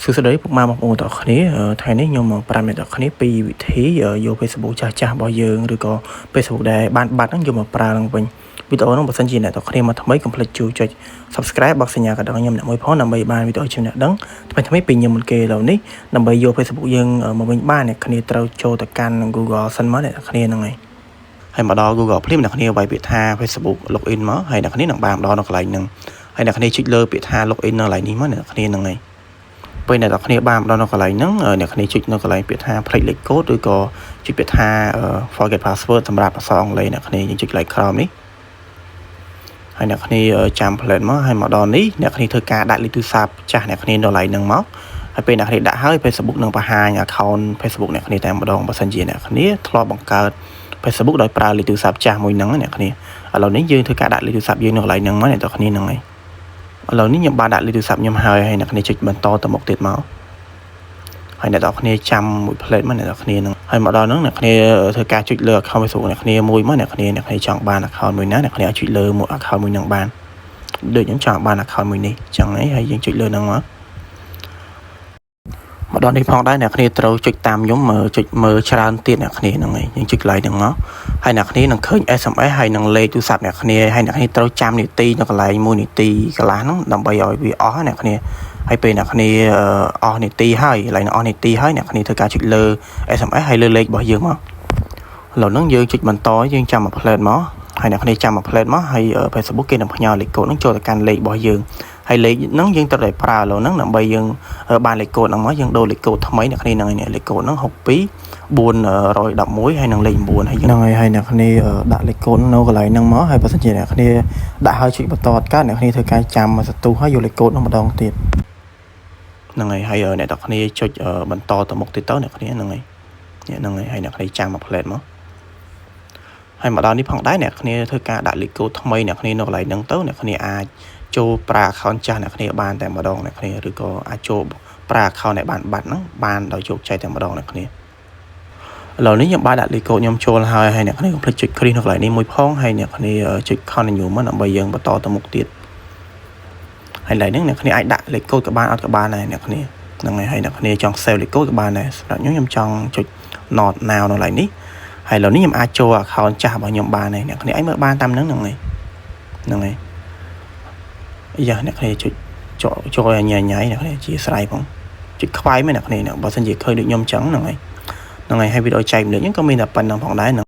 សួស្តីពុកម៉ែបងប្អូនទាំងអស់គ្នាថ្ងៃនេះខ្ញុំមកប្រាប់អ្នកទាំងអស់គ្នាពីវិធីយក Facebook ចាស់ៗរបស់យើងឬក៏ Facebook ដែលបានបាត់ហ្នឹងយកមកប្រើឡើងវិញវីដេអូហ្នឹងបើសិនជាអ្នកទាំងអស់គ្នាមកថ្មីកុំភ្លេចជួយចុច Subscribe បោះសញ្ញាកណ្ដឹងខ្ញុំអ្នកមួយផងដើម្បីបានវីដេអូជាអ្នកដឹងថ្មីៗពីខ្ញុំមុនគេឥឡូវនេះដើម្បីយក Facebook យើងមកវិញបានអ្នកគ្នាត្រូវចូលទៅកាន់ Google សិនមកអ្នកទាំងអស់គ្នាហ្នឹងហើយមកដល់ Google ភ្លាមអ្នកគ្នាវាយពាក្យថា Facebook login មកហើយអ្នកគ្នានឹងបានដល់នៅកន្លែងហ្នឹងហើយអ្នកគ្នាចុចលើពាក្យថា login នៅកន្លែងនេះមកអ្នកគ្នាហ្នឹងហើយពេលអ្នកទាំងគ្នាបានដល់នៅកន្លែងហ្នឹងអ្នកគ្នាចុចនៅកន្លែងពាក្យថា ផ្លេចលេខកូដឬក៏ចុចពាក្យថា forget password សម្រាប់អក្សរអង់គ្លេសអ្នកគ្នាយើងចុចកន្លែងក្រោមនេះហើយអ្នកគ្នាចាំ plate មកហើយមកដល់នេះអ្នកគ្នាធ្វើការដាក់លេខទូរស័ព្ទចាស់អ្នកគ្នានៅកន្លែងហ្នឹងមកហើយពេលអ្នកគ្នាដាក់ហើយ Facebook នឹងបង្ហាញ account Facebook អ្នកគ្នាតែម្ដងបើសិនជាអ្នកគ្នាធ្លាប់បង្កើត Facebook ដោយប្រើលេខទូរស័ព្ទចាស់មួយហ្នឹងអ្នកគ្នាឥឡូវនេះយើងធ្វើការដាក់លេខទូរស័ព្ទយើងនៅកន្លែងហ្នឹងមកអ្នកទាំងគ្នាហ្នឹងហើយឥឡូវនេះខ្ញុំបានដាក់លេខទូរស័ព្ទខ្ញុំហើយអ្នកគ្នាចុចបន្តទៅមុខទៀតមកហើយអ្នកទាំងគ្នាចាំមួយ plate មកអ្នកទាំងគ្នាហ្នឹងហើយមកដល់ហ្នឹងអ្នកគ្នាធ្វើការចុចលើ account Facebook អ្នកគ្នាមួយមកអ្នកគ្នាចង់បាន account មួយណាអ្នកគ្នាអាចចុចលើមួយ account មួយហ្នឹងបានដូចខ្ញុំចង់បាន account មួយនេះចឹងហើយយើងចុចលើហ្នឹងមកដល់នេះផងដែរអ្នកគ្នាត្រូវចុចតាមខ្ញុំចុចមើលច្រើនទៀតអ្នកគ្នាហ្នឹងហើយយើងចុច like ហ្នឹងមកហើយអ្នកគ្នានឹងឃើញ SMS ហើយនឹងលេខទូរស័ព្ទអ្នកគ្នាហើយអ្នកគ្នាត្រូវចាំនាទីនៅកន្លែង1នាទីកន្លះហ្នឹងដើម្បីឲ្យវាអស់អ្នកគ្នាហើយពេលអ្នកគ្នាអស់នាទីហើយកន្លែងអស់នាទីហើយអ្នកគ្នាធ្វើការចុចលើ SMS ហើយលើលេខរបស់យើងមកឥឡូវហ្នឹងយើងចុចបន្តយើងចាំមួយ plate មកហើយអ្នកគ្នាចាំមួយ plate មកហើយ Facebook គេនឹងផ្ញើលេខកូដហ្នឹងចូលទៅកាន់លេខរបស់យើងហើយលេខហ្នឹងយើងត្រូវតែប្រើឥឡូវហ្នឹងដើម្បីយើងបានលេខកូដហ្នឹងមកយើងដូរលេខកូដថ្មីអ្នកគ្នាហ្នឹងលេខកូដហ្នឹង62 411ហើយនឹងលេខ9ហើយហ្នឹងហើយអ្នកគ្នាដាក់លេខកូដនៅកន្លែងហ្នឹងមកហើយបើសិនជាអ្នកគ្នាដាក់ហើយចុចបន្តអត់កើតអ្នកគ្នាធ្វើការចាំសន្ទុះហើយយកលេខកូដហ្នឹងម្ដងទៀតហ្នឹងហើយអ្នកទាំងគ្នាចុចបន្តទៅមុខទៀតទៅអ្នកគ្នាហ្នឹងហើយហើយអ្នកគ្នាចាំមួយ plate មកហើយមកដល់នេះផងដែរអ្នកគ្នាធ្វើការដាក់លេខកូដថ្មីអ្នកគ្នានៅកន្លែងហ្នឹងទៅអ្នកគ្នាអាចចូលប្រើ account ចាស់អ្នកគ្នាបានតែម្ដងអ្នកគ្នាឬក៏អាចចូលប្រើ account ដែលបានបាត់ហ្នឹងបានដោយជោគជ័យតែម្ដងអ្នកគ្នាឥឡូវនេះខ្ញុំបានដាក់លេខកូដខ្ញុំចូលហើយអ្នកគ្នាកុំភ្លេចចុច crease នៅកន្លែងនេះមួយផងហើយអ្នកគ្នាចុច continue មកដើម្បីយើងបន្តទៅមុខទៀតហើយឡើយហ្នឹងអ្នកគ្នាអាចដាក់លេខកូដក៏បានអត់ក៏បានដែរអ្នកគ្នាហ្នឹងហើយអ្នកគ្នាចង់ save លេខកូដក៏បានដែរសម្រាប់ខ្ញុំចង់ចុច not now នៅកន្លែងនេះហើយឥឡូវនេះខ្ញុំអាចចូល account ចាស់របស់ខ្ញុំបានហើយអ្នកគ្នាអាចមើលបានតាមហ្នឹងហើយយ៉ាអ្នកគ្នាចុចចូលញ៉ៃអ្នកគ្នាជាស្រ័យផងចុចខ្វាយមែនអ្នកគ្នាបើសិនជាឃើញដូចខ្ញុំចឹងហ្នឹងហើយហើយវីដេអូចែកម្លែកហ្នឹងក៏មានតែប៉ុណ្្នឹងផងដែរ